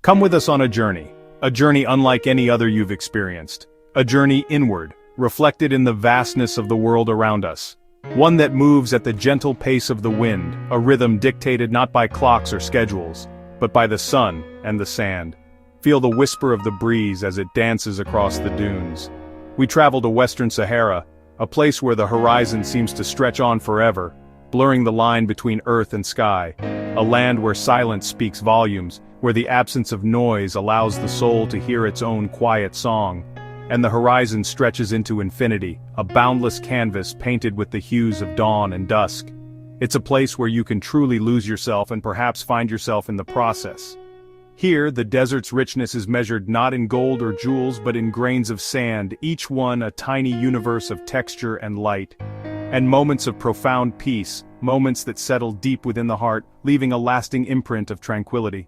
Come with us on a journey unlike any other you've experienced, a journey inward, reflected in the vastness of the world around us. One that moves at the gentle pace of the wind, a rhythm dictated not by clocks or schedules, but by the sun and the sand. Feel the whisper of the breeze as it dances across the dunes. We travel to Western Sahara, a place where the horizon seems to stretch on forever, blurring the line between earth and sky, a land where silence speaks volumes, where the absence of noise allows the soul to hear its own quiet song, and the horizon stretches into infinity, a boundless canvas painted with the hues of dawn and dusk. It's a place where you can truly lose yourself and perhaps find yourself in the process. Here, the desert's richness is measured not in gold or jewels but in grains of sand, each one a tiny universe of texture and light. And moments of profound peace, moments that settle deep within the heart, leaving a lasting imprint of tranquility.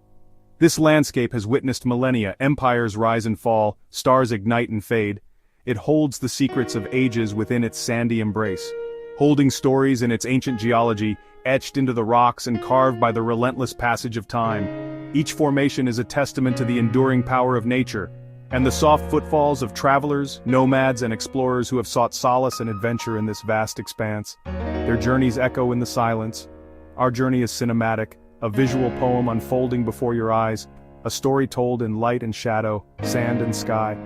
This landscape has witnessed millennia, empires rise and fall, stars ignite and fade. It holds the secrets of ages within its sandy embrace, holding stories in its ancient geology, etched into the rocks and carved by the relentless passage of time. Each formation is a testament to the enduring power of nature, and the soft footfalls of travelers, nomads and explorers who have sought solace and adventure in this vast expanse. Their journeys echo in the silence. Our journey is cinematic, a visual poem unfolding before your eyes, a story told in light and shadow, sand and sky,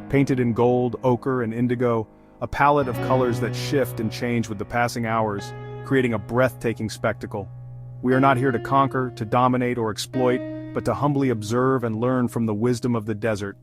painted in gold, ochre and indigo, a palette of colors that shift and change with the passing hours, creating a breathtaking spectacle. We are not here to conquer, to dominate or exploit, but to humbly observe and learn from the wisdom of the desert.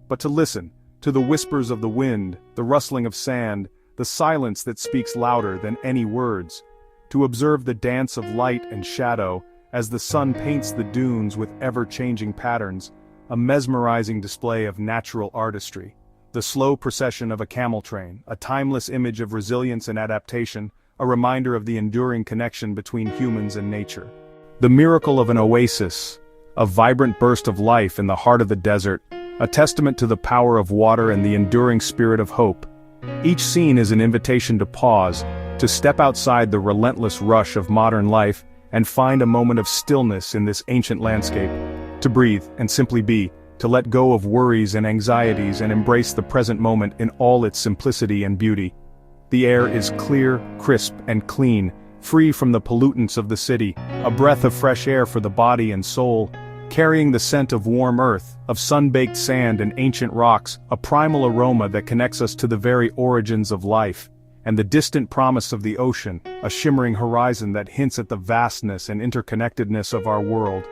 But to listen, to the whispers of the wind, the rustling of sand, the silence that speaks louder than any words, to observe the dance of light and shadow, as the sun paints the dunes with ever-changing patterns, a mesmerizing display of natural artistry. The slow procession of a camel train, a timeless image of resilience and adaptation, a reminder of the enduring connection between humans and nature. The miracle of an oasis, a vibrant burst of life in the heart of the desert, a testament to the power of water and the enduring spirit of hope. Each scene is an invitation to pause, to step outside the relentless rush of modern life, and find a moment of stillness in this ancient landscape, to breathe and simply be, to let go of worries and anxieties and embrace the present moment in all its simplicity and beauty. The air is clear, crisp, and clean, free from the pollutants of the city, a breath of fresh air for the body and soul, carrying the scent of warm earth, of sun-baked sand and ancient rocks, a primal aroma that connects us to the very origins of life, and the distant promise of the ocean, a shimmering horizon that hints at the vastness and interconnectedness of our world.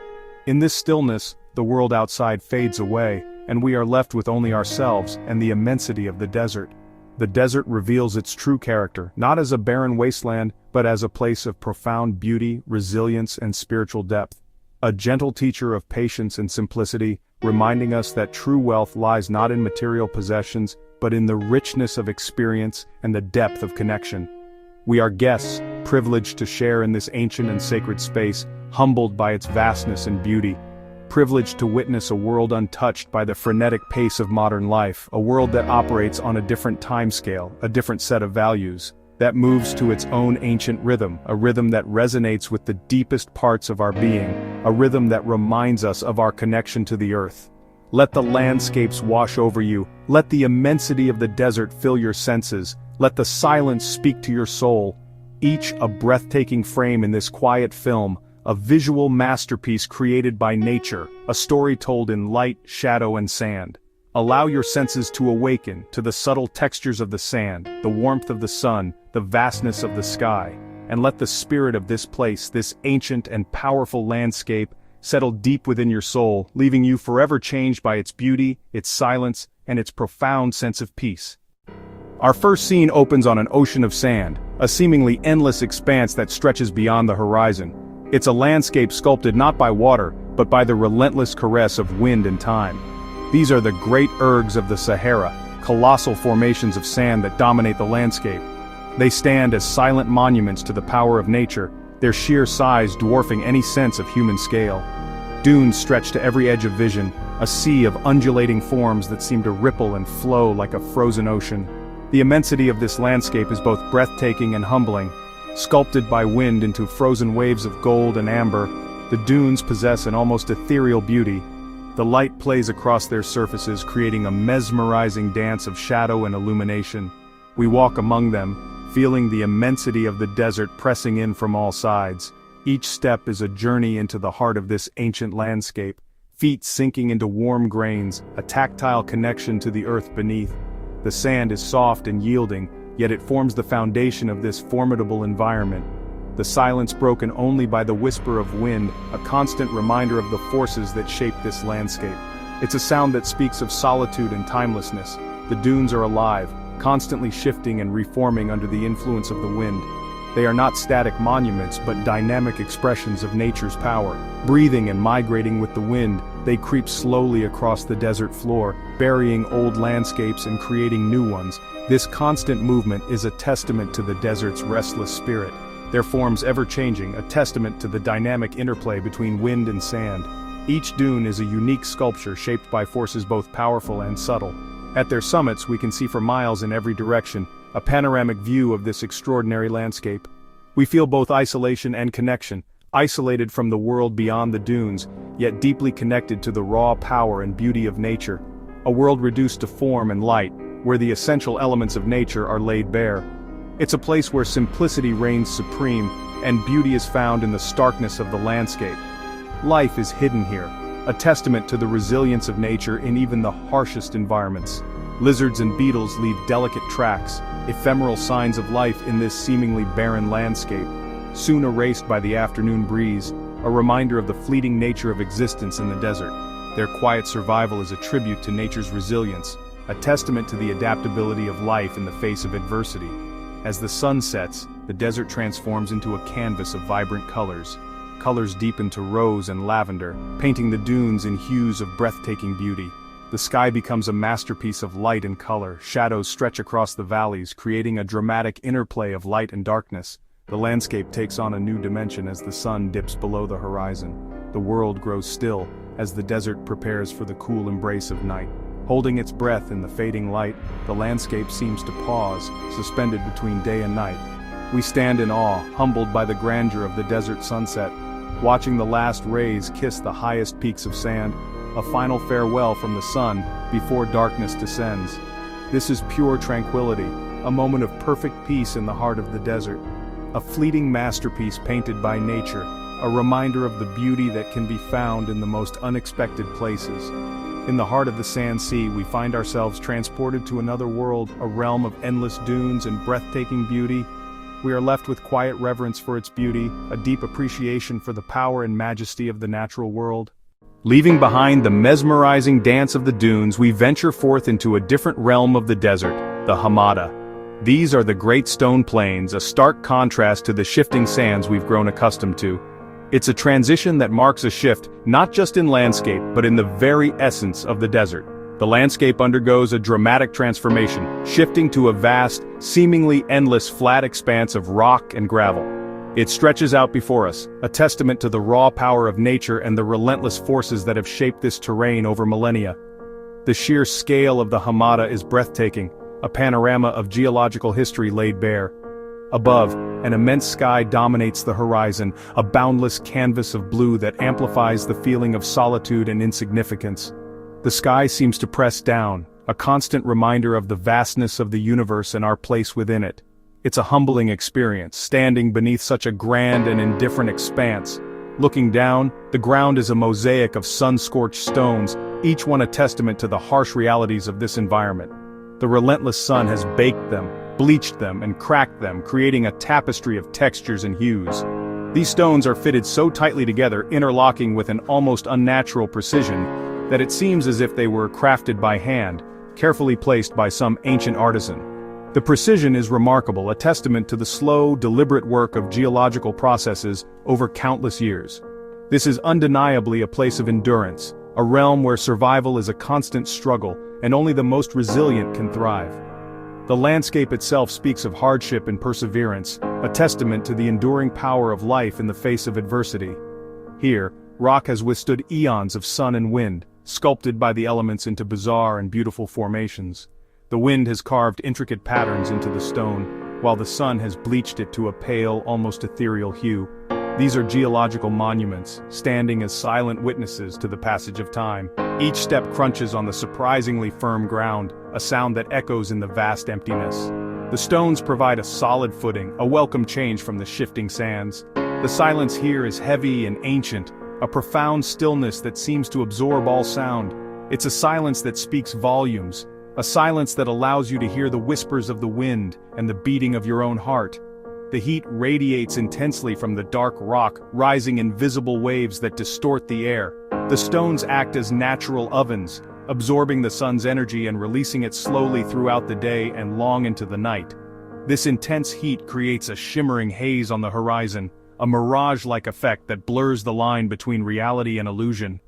In this stillness, the world outside fades away, and we are left with only ourselves and the immensity of the desert. The desert reveals its true character, not as a barren wasteland, but as a place of profound beauty, resilience, and spiritual depth. A gentle teacher of patience and simplicity, reminding us that true wealth lies not in material possessions, but in the richness of experience and the depth of connection. We are guests, privileged to share in this ancient and sacred space, humbled by its vastness and beauty, privileged to witness a world untouched by the frenetic pace of modern life, a world that operates on a different timescale, a different set of values, that moves to its own ancient rhythm, a rhythm that resonates with the deepest parts of our being, a rhythm that reminds us of our connection to the earth. Let the landscapes wash over you, let the immensity of the desert fill your senses, let the silence speak to your soul. Each a breathtaking frame in this quiet film, a visual masterpiece created by nature, a story told in light, shadow and sand. Allow your senses to awaken to the subtle textures of the sand, the warmth of the sun, the vastness of the sky, and let the spirit of this place, this ancient and powerful landscape, settle deep within your soul, leaving you forever changed by its beauty, its silence, and its profound sense of peace. Our first scene opens on an ocean of sand, a seemingly endless expanse that stretches beyond the horizon. It's a landscape sculpted not by water, but by the relentless caress of wind and time. These are the great ergs of the Sahara, colossal formations of sand that dominate the landscape. They stand as silent monuments to the power of nature, their sheer size dwarfing any sense of human scale. Dunes stretch to every edge of vision, a sea of undulating forms that seem to ripple and flow like a frozen ocean. The immensity of this landscape is both breathtaking and humbling. Sculpted by wind into frozen waves of gold and amber, the dunes possess an almost ethereal beauty. The light plays across their surfaces, creating a mesmerizing dance of shadow and illumination. We walk among them, feeling the immensity of the desert pressing in from all sides. Each step is a journey into the heart of this ancient landscape, feet sinking into warm grains, a tactile connection to the earth beneath. The sand is soft and yielding, yet it forms the foundation of this formidable environment. The silence broken only by the whisper of wind, a constant reminder of the forces that shape this landscape. It's a sound that speaks of solitude and timelessness. The dunes are alive, constantly shifting and reforming under the influence of the wind. They are not static monuments but dynamic expressions of nature's power. Breathing and migrating with the wind, they creep slowly across the desert floor, burying old landscapes and creating new ones. This constant movement is a testament to the desert's restless spirit. Their forms ever-changing, a testament to the dynamic interplay between wind and sand. Each dune is a unique sculpture shaped by forces both powerful and subtle. At their summits we can see for miles in every direction, a panoramic view of this extraordinary landscape. We feel both isolation and connection, isolated from the world beyond the dunes, yet deeply connected to the raw power and beauty of nature. A world reduced to form and light, where the essential elements of nature are laid bare. It's a place where simplicity reigns supreme, and beauty is found in the starkness of the landscape. Life is hidden here, a testament to the resilience of nature in even the harshest environments. Lizards and beetles leave delicate tracks, ephemeral signs of life in this seemingly barren landscape, soon erased by the afternoon breeze, a reminder of the fleeting nature of existence in the desert. Their quiet survival is a tribute to nature's resilience, a testament to the adaptability of life in the face of adversity. As the sun sets, the desert transforms into a canvas of vibrant colors. Colors deepen to rose and lavender, painting the dunes in hues of breathtaking beauty. The sky becomes a masterpiece of light and color. Shadows stretch across the valleys, creating a dramatic interplay of light and darkness. The landscape takes on a new dimension as the sun dips below the horizon. The world grows still, as the desert prepares for the cool embrace of night. Holding its breath in the fading light, the landscape seems to pause, suspended between day and night. We stand in awe, humbled by the grandeur of the desert sunset, watching the last rays kiss the highest peaks of sand, a final farewell from the sun before darkness descends. This is pure tranquility, a moment of perfect peace in the heart of the desert. A fleeting masterpiece painted by nature, a reminder of the beauty that can be found in the most unexpected places. In the heart of the sand sea, we find ourselves transported to another world, a realm of endless dunes and breathtaking beauty. We are left with quiet reverence for its beauty, a deep appreciation for the power and majesty of the natural world. Leaving behind the mesmerizing dance of the dunes, we venture forth into a different realm of the desert, the Hamada. These are the great stone plains, a stark contrast to the shifting sands we've grown accustomed to. It's a transition that marks a shift, not just in landscape, but in the very essence of the desert. The landscape undergoes a dramatic transformation, shifting to a vast, seemingly endless flat expanse of rock and gravel. It stretches out before us, a testament to the raw power of nature and the relentless forces that have shaped this terrain over millennia. The sheer scale of the Hamada is breathtaking, a panorama of geological history laid bare. Above, an immense sky dominates the horizon, a boundless canvas of blue that amplifies the feeling of solitude and insignificance. The sky seems to press down, a constant reminder of the vastness of the universe and our place within it. It's a humbling experience, standing beneath such a grand and indifferent expanse. Looking down, the ground is a mosaic of sun-scorched stones, each one a testament to the harsh realities of this environment. The relentless sun has baked them, bleached them, and cracked them, creating a tapestry of textures and hues. These stones are fitted so tightly together, interlocking with an almost unnatural precision, that it seems as if they were crafted by hand, carefully placed by some ancient artisan. The precision is remarkable, a testament to the slow, deliberate work of geological processes over countless years. This is undeniably a place of endurance, a realm where survival is a constant struggle, and only the most resilient can thrive. The landscape itself speaks of hardship and perseverance, a testament to the enduring power of life in the face of adversity. Here, rock has withstood eons of sun and wind, sculpted by the elements into bizarre and beautiful formations. The wind has carved intricate patterns into the stone, while the sun has bleached it to a pale, almost ethereal hue. These are geological monuments, standing as silent witnesses to the passage of time. Each step crunches on the surprisingly firm ground, a sound that echoes in the vast emptiness. The stones provide a solid footing, a welcome change from the shifting sands. The silence here is heavy and ancient, a profound stillness that seems to absorb all sound. It's a silence that speaks volumes, a silence that allows you to hear the whispers of the wind and the beating of your own heart. The heat radiates intensely from the dark rock, rising in visible waves that distort the air. The stones act as natural ovens, absorbing the sun's energy and releasing it slowly throughout the day and long into the night. This intense heat creates a shimmering haze on the horizon, a mirage-like effect that blurs the line between reality and illusion.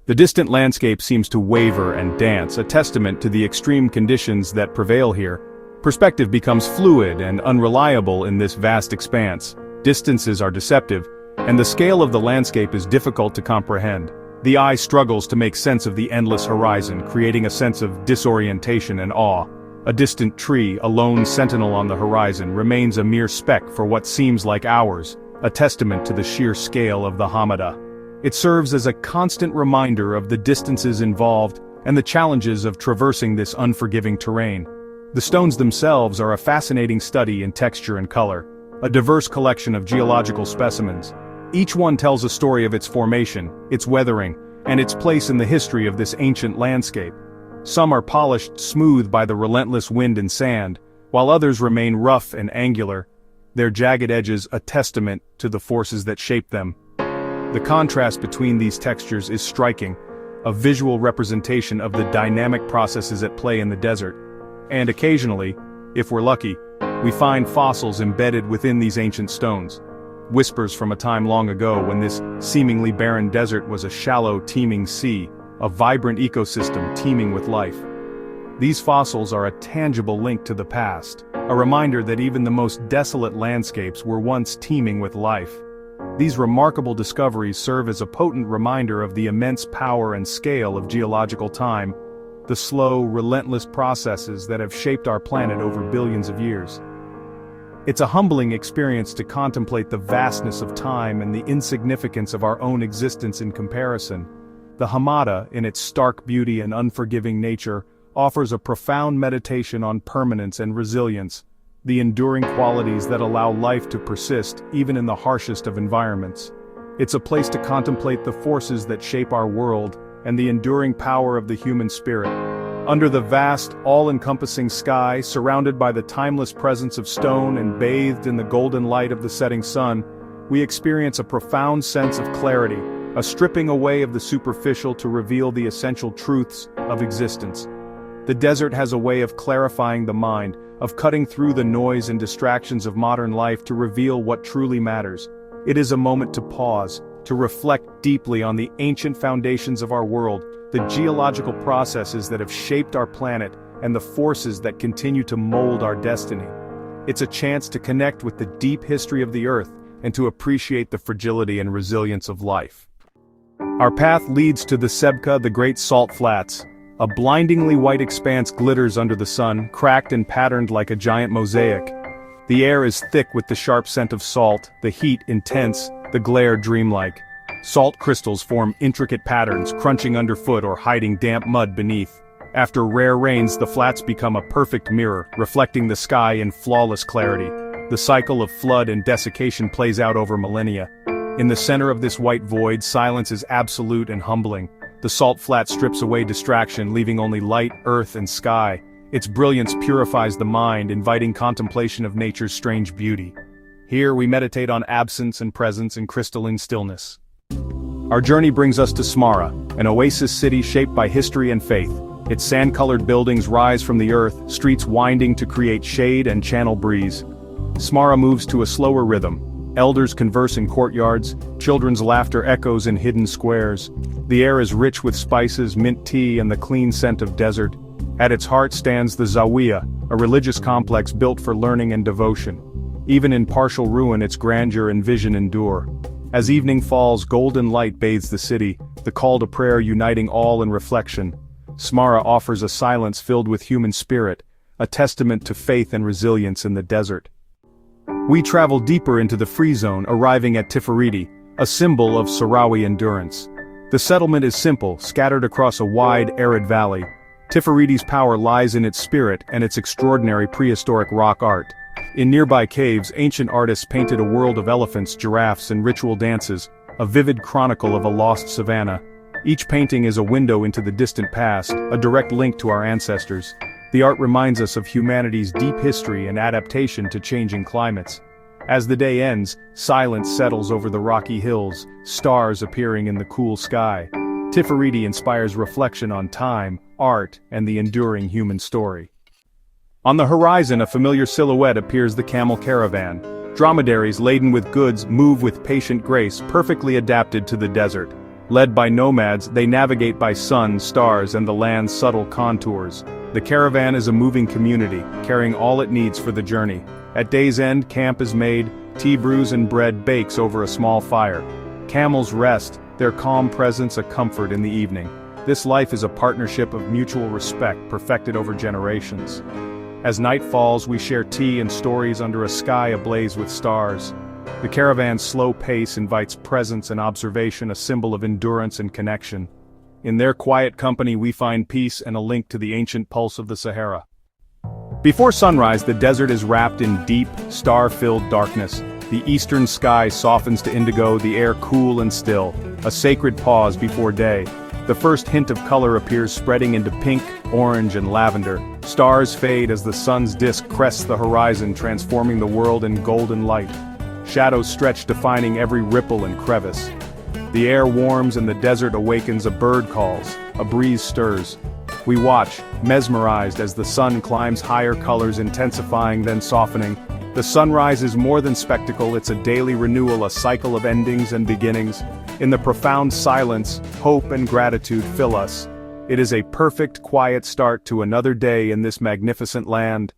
The distant landscape seems to waver and dance, a testament to the extreme conditions that prevail here. Perspective becomes fluid and unreliable in this vast expanse. Distances are deceptive, and the scale of the landscape is difficult to comprehend. The eye struggles to make sense of the endless horizon, creating a sense of disorientation and awe. A distant tree, a lone sentinel on the horizon, remains a mere speck for what seems like hours, a testament to the sheer scale of the Hamada. It serves as a constant reminder of the distances involved and the challenges of traversing this unforgiving terrain. The stones themselves are a fascinating study in texture and color, a diverse collection of geological specimens. Each one tells a story of its formation, its weathering, and its place in the history of this ancient landscape. Some are polished smooth by the relentless wind and sand, while others remain rough and angular, their jagged edges a testament to the forces that shape them. The contrast between these textures is striking, a visual representation of the dynamic processes at play in the desert. And occasionally, if we're lucky, we find fossils embedded within these ancient stones. Whispers from a time long ago when this seemingly barren desert was a shallow, teeming sea, a vibrant ecosystem teeming with life. These fossils are a tangible link to the past, a reminder that even the most desolate landscapes were once teeming with life. These remarkable discoveries serve as a potent reminder of the immense power and scale of geological time, the slow, relentless processes that have shaped our planet over billions of years. It's a humbling experience to contemplate the vastness of time and the insignificance of our own existence in comparison. The Hamada, in its stark beauty and unforgiving nature, offers a profound meditation on permanence and resilience, the enduring qualities that allow life to persist even in the harshest of environments. It's a place to contemplate the forces that shape our world and the enduring power of the human spirit. Under the vast, all-encompassing sky, surrounded by the timeless presence of stone and bathed in the golden light of the setting sun, we experience a profound sense of clarity, a stripping away of the superficial to reveal the essential truths of existence. The desert has a way of clarifying the mind, of cutting through the noise and distractions of modern life to reveal what truly matters. It is a moment to pause, to reflect deeply on the ancient foundations of our world, the geological processes that have shaped our planet, and the forces that continue to mold our destiny. It's a chance to connect with the deep history of the earth, and to appreciate the fragility and resilience of life. Our path leads to the Sebka, the Great Salt Flats. A blindingly white expanse glitters under the sun, cracked and patterned like a giant mosaic. The air is thick with the sharp scent of salt, the heat intense, the glare dreamlike. Salt crystals form intricate patterns, crunching underfoot or hiding damp mud beneath. After rare rains, the flats become a perfect mirror, reflecting the sky in flawless clarity. The cycle of flood and desiccation plays out over millennia. In the center of this white void, silence is absolute and humbling. The salt flat strips away distraction, leaving only light, earth, and sky. Its brilliance purifies the mind, inviting contemplation of nature's strange beauty. Here we meditate on absence and presence in crystalline stillness. Our journey brings us to Smara, an oasis city shaped by history and faith. Its sand-colored buildings rise from the earth, streets winding to create shade and channel breeze. Smara moves to a slower rhythm. Elders converse in courtyards, children's laughter echoes in hidden squares. The air is rich with spices, mint tea, and the clean scent of desert. At its heart stands the Zawiya, a religious complex built for learning and devotion. Even in partial ruin, its grandeur and vision endure. As evening falls, golden light bathes the city, the call to prayer uniting all in reflection. Smara offers a silence filled with human spirit, a testament to faith and resilience in the desert. We travel deeper into the free zone, arriving at Tifariti, a symbol of Sahrawi endurance. The settlement is simple, scattered across a wide, arid valley. Tifariti's power lies in its spirit and its extraordinary prehistoric rock art. In nearby caves, ancient artists painted a world of elephants, giraffes, and ritual dances, a vivid chronicle of a lost savanna. Each painting is a window into the distant past, a direct link to our ancestors. The art reminds us of humanity's deep history and adaptation to changing climates. As the day ends, silence settles over the rocky hills, stars appearing in the cool sky. Tifariti inspires reflection on time, art, and the enduring human story. On the horizon, a familiar silhouette appears: the camel caravan. Dromedaries laden with goods move with patient grace, perfectly adapted to the desert. Led by nomads, they navigate by sun, stars, and the land's subtle contours. The caravan is a moving community, carrying all it needs for the journey. At day's end, camp is made, tea brews and bread bakes over a small fire. Camels rest, their calm presence a comfort in the evening. This life is a partnership of mutual respect perfected over generations. As night falls, we share tea and stories under a sky ablaze with stars. The caravan's slow pace invites presence and observation, a symbol of endurance and connection. In their quiet company we find peace and a link to the ancient pulse of the Sahara. Before sunrise, the desert is wrapped in deep, star-filled darkness. The eastern sky softens to indigo, the air cool and still, a sacred pause before day. The first hint of color appears, spreading into pink, orange, and lavender. Stars fade as the sun's disk crests the horizon, transforming the world in golden light. Shadows stretch, defining every ripple and crevice. The air warms and the desert awakens, a bird calls, a breeze stirs. We watch, mesmerized as the sun climbs higher, colors intensifying then softening. The sunrise is more than spectacle, it's a daily renewal, a cycle of endings and beginnings. In the profound silence, hope and gratitude fill us. It is a perfect, quiet start to another day in this magnificent land.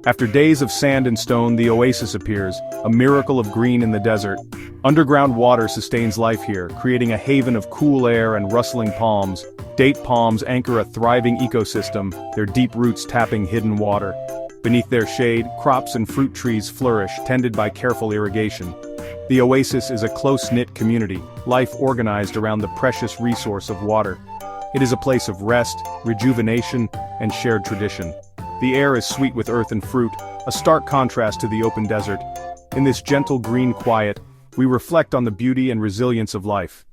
After days of sand and stone, the oasis appears, a miracle of green in the desert. Underground water sustains life here, creating a haven of cool air and rustling palms. Date palms anchor a thriving ecosystem, their deep roots tapping hidden water. Beneath their shade, crops and fruit trees flourish, tended by careful irrigation. The oasis is a close-knit community, life organized around the precious resource of water. It is a place of rest, rejuvenation, and shared tradition. The air is sweet with earth and fruit, a stark contrast to the open desert. In this gentle green quiet, we reflect on the beauty and resilience of life.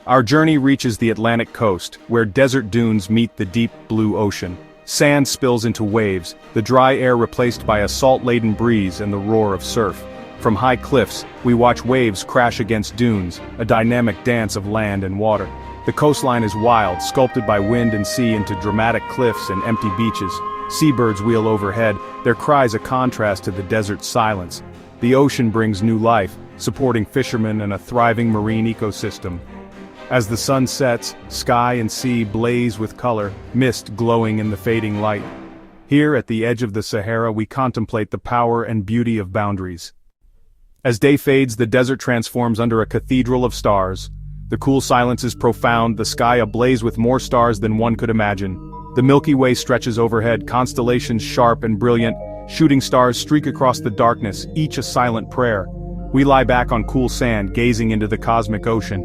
Our journey reaches the Atlantic coast, where desert dunes meet the deep blue ocean. Sand spills into waves, the dry air replaced by a salt-laden breeze and the roar of surf. From high cliffs, we watch waves crash against dunes, a dynamic dance of land and water. The coastline is wild, sculpted by wind and sea into dramatic cliffs and empty beaches. Seabirds wheel overhead, their cries a contrast to the desert's silence. The ocean brings new life, supporting fishermen and a thriving marine ecosystem. As the sun sets, sky and sea blaze with color, mist glowing in the fading light. Here at the edge of the Sahara we contemplate the power and beauty of boundaries. As day fades, the desert transforms under a cathedral of stars. The cool silence is profound, the sky ablaze with more stars than one could imagine. The Milky Way stretches overhead, constellations sharp and brilliant, shooting stars streak across the darkness, each a silent prayer. We lie back on cool sand, gazing into the cosmic ocean.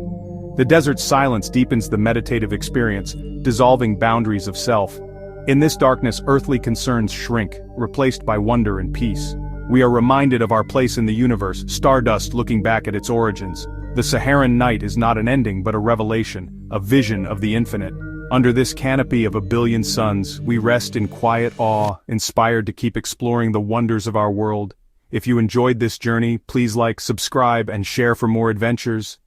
The desert's silence deepens the meditative experience, dissolving boundaries of self. In this darkness, earthly concerns shrink, replaced by wonder and peace. We are reminded of our place in the universe, stardust looking back at its origins. The Saharan night is not an ending but a revelation, a vision of the infinite. Under this canopy of a billion suns, we rest in quiet awe, inspired to keep exploring the wonders of our world. If you enjoyed this journey, please like, subscribe, and share for more adventures.